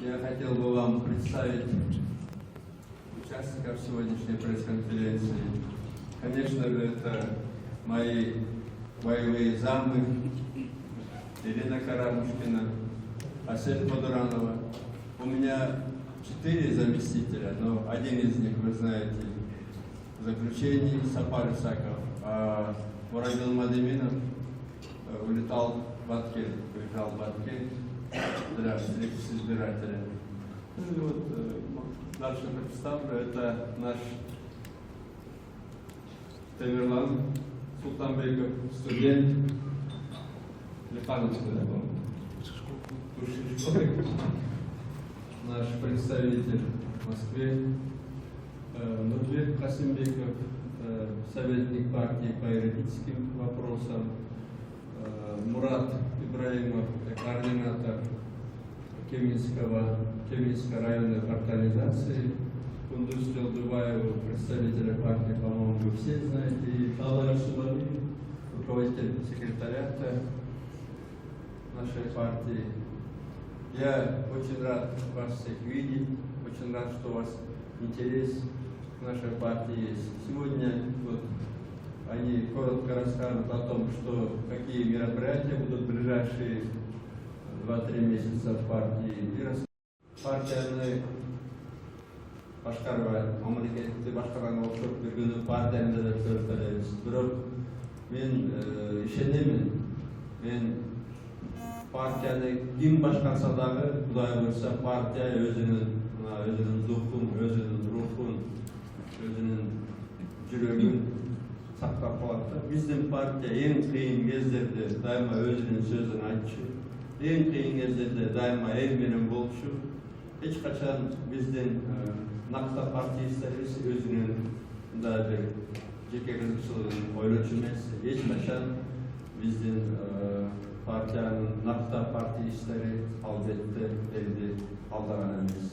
Я хотел бы вам представить участников сегодняшней пресс-конференции. Конечно же, это мои боевые замы Ирина Карамушкина, Асель Подуранова. У меня 4 заместителя, но один из них, вы знаете, в заключении Сапар Исаков, а Муравил Мадеминов улетал в Аткель, уезжал в Аткель для встречи с избирателями. Ну и вот дальше представлю, это наш Тамерлан Султанбеков, студент Лифановской школы, наш представитель в Москве Нурбек Касымбеков, советник партии по юридическим вопросам, Мурат Ибраимов, координатор Кеминской районной организации, Кундуз Дубаева, представителя партии, по-моему, вы все знаете, и Талар Сулами, руководитель секретариата нашей партии. Я очень рад вас всех видеть, очень рад, что у вас интерес к нашей партии есть. Сегодня вот они коротко расскажут о том, что какие мероприятия будут в ближайшие 2-3 месяца в партии. Партияны башкарбайт, мамлекетти башкарган окшоп жүргөнү партиямда деп көрсөтөбүз. Бирок мен ишенемин, мен партияны ким башкарса дагы, Кудай буйрса, партия өзүнүн духун, өзүнүн рухун, өзүнүн жүрөгүн сактап калат. Биздин партия эң кыйын кездерде дайыма өзүнүн сөзүн айтчу, эң кыйын кездерде дайыма эл менен болчу. Эч качан биздин накта партияларыбыз өзүнүн мындай бир жеке кызыкчылыгын ойлочу эмес. Эч качан биздин партиянын накта партиялары албетте элди алдаган эмес.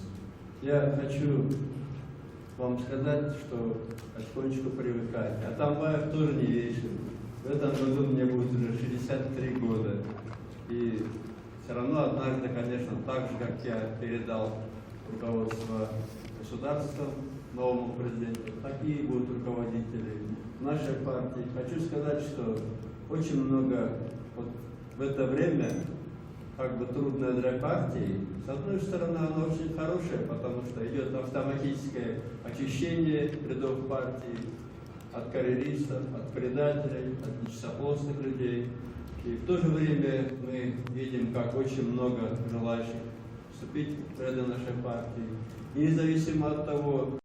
Я хочу вам сказать, что потихонечку привыкать. Атамбаев тоже не вечен. В этом году мне будет уже 63 года. И все равно однажды, конечно, так же, как я передал руководство государства новому президенту, такие будут руководители нашей партии. Хочу сказать, что очень много вот в это время как бы трудное для партии. С одной стороны, оно очень хорошее, потому что идет автоматическое очищение рядов партии от карьеристов, от предателей, от нечистоплотных людей. И в то же время мы видим, как очень много желающих вступить в ряды нашей партии. И независимо от того,